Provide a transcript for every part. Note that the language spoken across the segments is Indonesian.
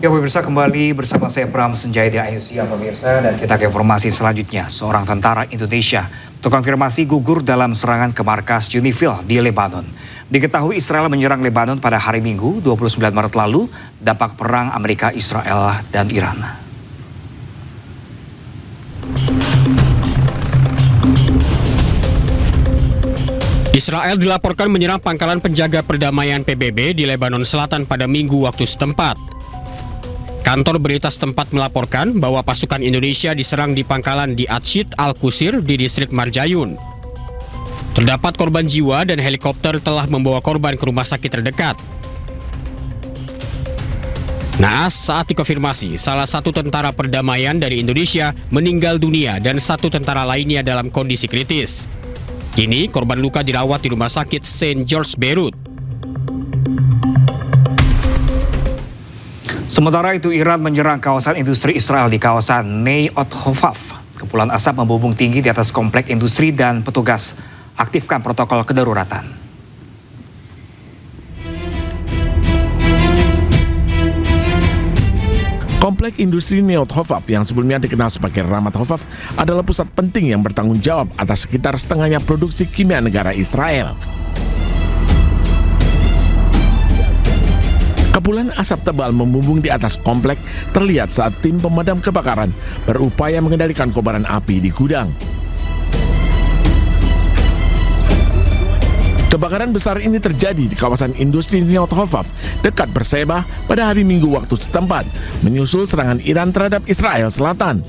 Ya pemirsa, kembali bersama saya Bram Senjaya di Ayusia pemirsa, dan kita ke informasi selanjutnya. Seorang tentara Indonesia terkonfirmasi gugur dalam serangan ke markas Unifil di Lebanon. Diketahui Israel menyerang Lebanon pada hari Minggu 29 Maret lalu, dampak perang Amerika, Israel, dan Iran. Israel dilaporkan menyerang pangkalan penjaga perdamaian PBB di Lebanon Selatan pada Minggu waktu setempat. Kantor berita setempat melaporkan bahwa pasukan Indonesia diserang di pangkalan di Atshid Al-Qusir di distrik Marjayun. Terdapat korban jiwa dan helikopter telah membawa korban ke rumah sakit terdekat. Naas, saat dikonfirmasi, salah satu tentara perdamaian dari Indonesia meninggal dunia dan satu tentara lainnya dalam kondisi kritis. Kini korban luka dirawat di rumah sakit St. George Beirut. Sementara itu, Iran menyerang kawasan industri Israel di kawasan Neyot Hofaf. Kepulan asap membumbung tinggi di atas komplek industri dan petugas aktifkan protokol kedaruratan. Komplek industri Neyot Hofaf yang sebelumnya dikenal sebagai Ramat Hofaf adalah pusat penting yang bertanggung jawab atas sekitar setengahnya produksi kimia negara Israel. Kepulan asap tebal membumbung di atas komplek terlihat saat tim pemadam kebakaran berupaya mengendalikan kobaran api di gudang. Kebakaran besar ini terjadi di kawasan industri Neyot Hofaf dekat Berseba pada hari Minggu waktu setempat, menyusul serangan Iran terhadap Israel Selatan.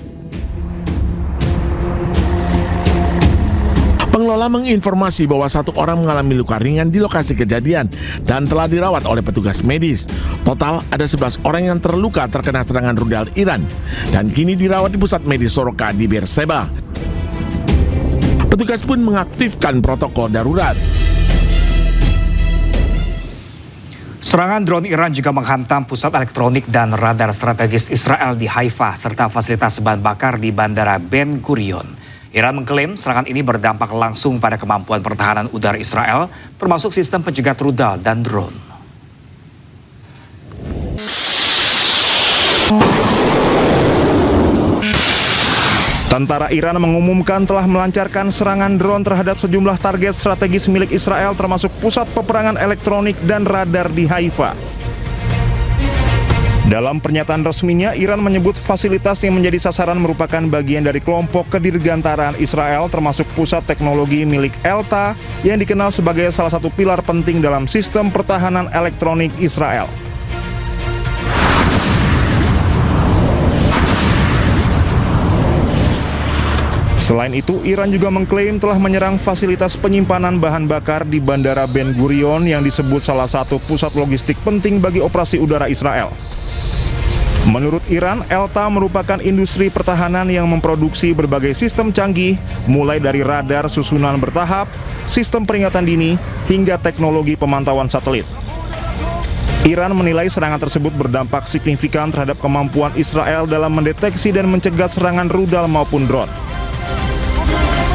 Pengelola menginformasi bahwa satu orang mengalami luka ringan di lokasi kejadian dan telah dirawat oleh petugas medis. Total ada 11 orang yang terluka terkena serangan rudal Iran dan kini dirawat di pusat medis Soroka di Berseba. Petugas pun mengaktifkan protokol darurat. Serangan drone Iran juga menghantam pusat elektronik dan radar strategis Israel di Haifa serta fasilitas bahan bakar di Bandara Ben Gurion. Iran mengklaim serangan ini berdampak langsung pada kemampuan pertahanan udara Israel, termasuk sistem pencegat rudal dan drone. Tentara Iran mengumumkan telah melancarkan serangan drone terhadap sejumlah target strategis milik Israel, termasuk pusat peperangan elektronik dan radar di Haifa. Dalam pernyataan resminya, Iran menyebut fasilitas yang menjadi sasaran merupakan bagian dari kelompok kedirgantaraan Israel, termasuk pusat teknologi milik Elta yang dikenal sebagai salah satu pilar penting dalam sistem pertahanan elektronik Israel. Selain itu, Iran juga mengklaim telah menyerang fasilitas penyimpanan bahan bakar di Bandara Ben Gurion yang disebut salah satu pusat logistik penting bagi operasi udara Israel. Menurut Iran, Elta merupakan industri pertahanan yang memproduksi berbagai sistem canggih, mulai dari radar susunan bertahap, sistem peringatan dini, hingga teknologi pemantauan satelit. Iran menilai serangan tersebut berdampak signifikan terhadap kemampuan Israel dalam mendeteksi dan mencegat serangan rudal maupun drone.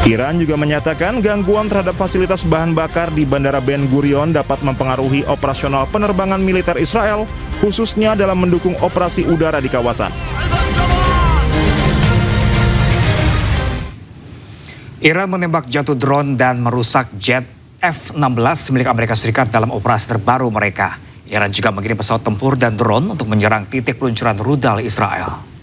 Iran juga menyatakan gangguan terhadap fasilitas bahan bakar di Bandara Ben Gurion dapat mempengaruhi operasional penerbangan militer Israel, khususnya dalam mendukung operasi udara di kawasan. Iran menembak jatuh drone dan merusak jet F-16 milik Amerika Serikat dalam operasi terbaru mereka. Iran juga mengirim pesawat tempur dan drone untuk menyerang titik peluncuran rudal Israel.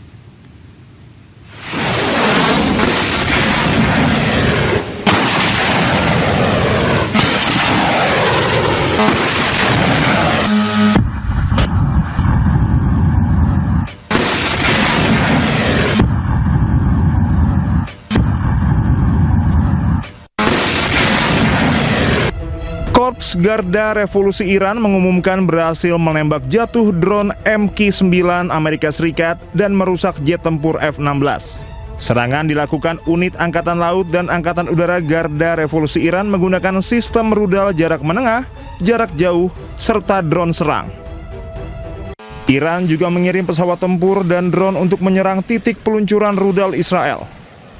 Korps Garda Revolusi Iran mengumumkan berhasil menembak jatuh drone MQ-9 Amerika Serikat dan merusak jet tempur F-16. Serangan dilakukan unit Angkatan Laut dan Angkatan Udara Garda Revolusi Iran menggunakan sistem rudal jarak menengah, jarak jauh, serta drone serang. Iran juga mengirim pesawat tempur dan drone untuk menyerang titik peluncuran rudal Israel.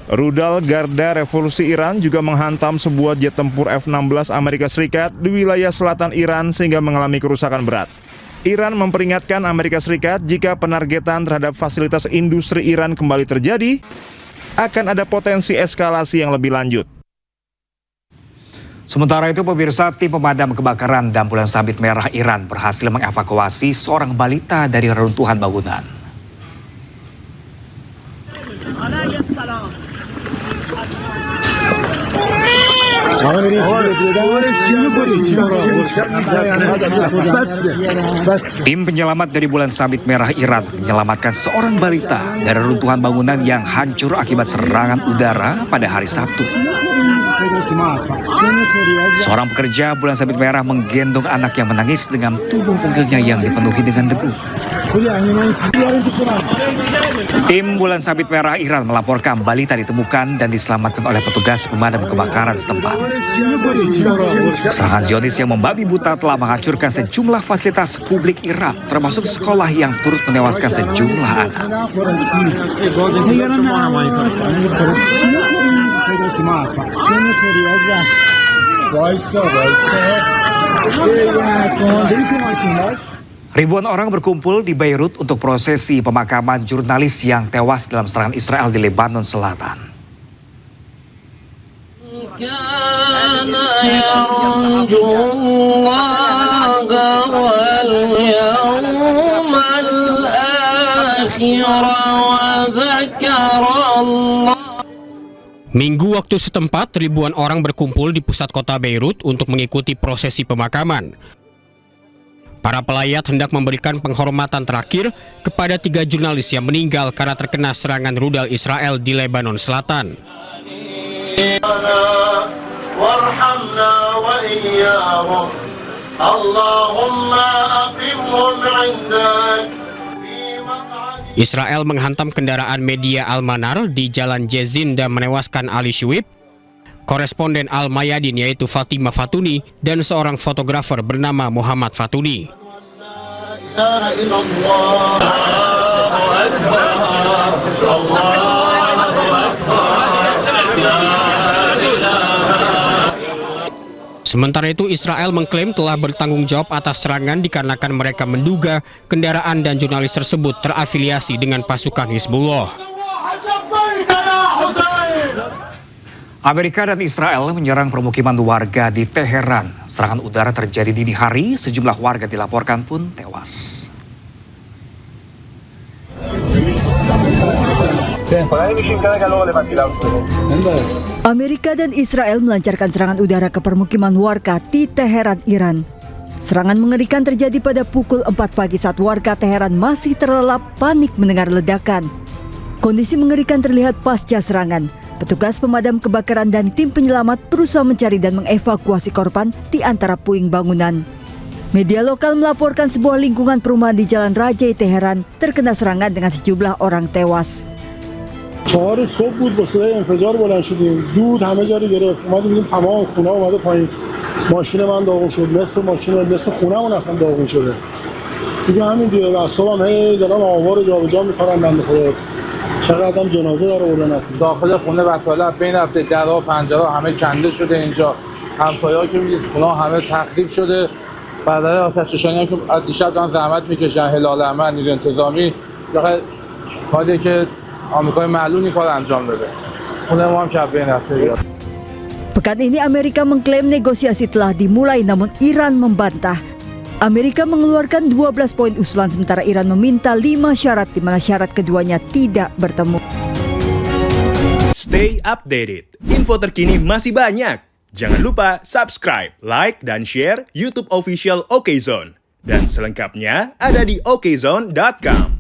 Rudal Garda Revolusi Iran juga menghantam sebuah jet tempur F-16 Amerika Serikat di wilayah selatan Iran sehingga mengalami kerusakan berat. Iran memperingatkan Amerika Serikat jika penargetan terhadap fasilitas industri Iran kembali terjadi, akan ada potensi eskalasi yang lebih lanjut. Sementara itu, pemirsa, tim pemadam kebakaran dan Bulan Sabit Merah Iran berhasil mengevakuasi seorang balita dari reruntuhan bangunan. Tim penyelamat dari Bulan Sabit Merah Iran menyelamatkan seorang balita dari reruntuhan bangunan yang hancur akibat serangan udara pada hari Sabtu. Seorang pekerja Bulan Sabit Merah menggendong anak yang menangis dengan tubuh penggilnya yang dipenuhi dengan debu. Tim Bulan Sabit Merah Iran melaporkan balita ditemukan dan diselamatkan oleh petugas pemadam kebakaran setempat. Serangan Zionis yang membabi buta telah menghancurkan sejumlah fasilitas publik Iran, termasuk sekolah yang turut menewaskan sejumlah anak. Ribuan orang berkumpul di Beirut untuk prosesi pemakaman jurnalis yang tewas dalam serangan Israel di Lebanon Selatan. Minggu waktu setempat, ribuan orang berkumpul di pusat kota Beirut untuk mengikuti prosesi pemakaman. Para pelayat hendak memberikan penghormatan terakhir kepada 3 jurnalis yang meninggal karena terkena serangan rudal Israel di Lebanon Selatan. Israel menghantam kendaraan media Al-Manar di Jalan Jezin dan menewaskan Ali Shuib, koresponden Al-Mayadin yaitu Fatimah Fatuni, dan seorang fotografer bernama Muhammad Fatuni. Sementara itu, Israel mengklaim telah bertanggung jawab atas serangan dikarenakan mereka menduga kendaraan dan jurnalis tersebut terafiliasi dengan pasukan Hizbullah. Amerika dan Israel menyerang permukiman warga di Teheran. Serangan udara terjadi dini hari, sejumlah warga dilaporkan pun tewas. Amerika dan Israel melancarkan serangan udara ke permukiman warga di Teheran, Iran. Serangan mengerikan terjadi pada pukul 4 pagi saat warga Teheran masih terlelap panik mendengar ledakan. Kondisi mengerikan terlihat pasca serangan. Petugas pemadam kebakaran dan tim penyelamat berusaha mencari dan mengevakuasi korban di antara puing bangunan. Media lokal melaporkan sebuah lingkungan perumahan di Jalan Rajai Teheran terkena serangan dengan sejumlah orang tewas. 4 صبح بود با صدای انفجار بلند شدیم دود همه جا رو گرفت اومدیم دیدیم تمام خونه اومده پایین ماشین من داغون شد نصف ماشین نصف خونه‌مون اصلا داغون شده دیگه همین دیگه اعصابم هی دارن آوار رو جابجا می‌کنن بنده خدا چقدر هم جنازه داره بردن داخل خونه وسایل بین رفته درها پنجره همه کنده شده اینجا همسایه‌ها که می‌دید خونه همه تخریب شده برای آتش‌نشانی که دیشب دارن زحمت می‌کشن هلال احمر نیروی انتظامی کاری که آمریکای معلوم این کار انجام بده. خونه ما هم کبه نفته. Pekan ini Amerika mengklaim negosiasi telah dimulai, namun Iran membantah. Amerika mengeluarkan 12 poin usulan sementara Iran meminta 5 syarat di mana syarat keduanya tidak bertemu. Stay updated. Info terkini masih banyak. Jangan lupa subscribe, like, dan share YouTube official OKZone. Dan selengkapnya ada di okezone.com.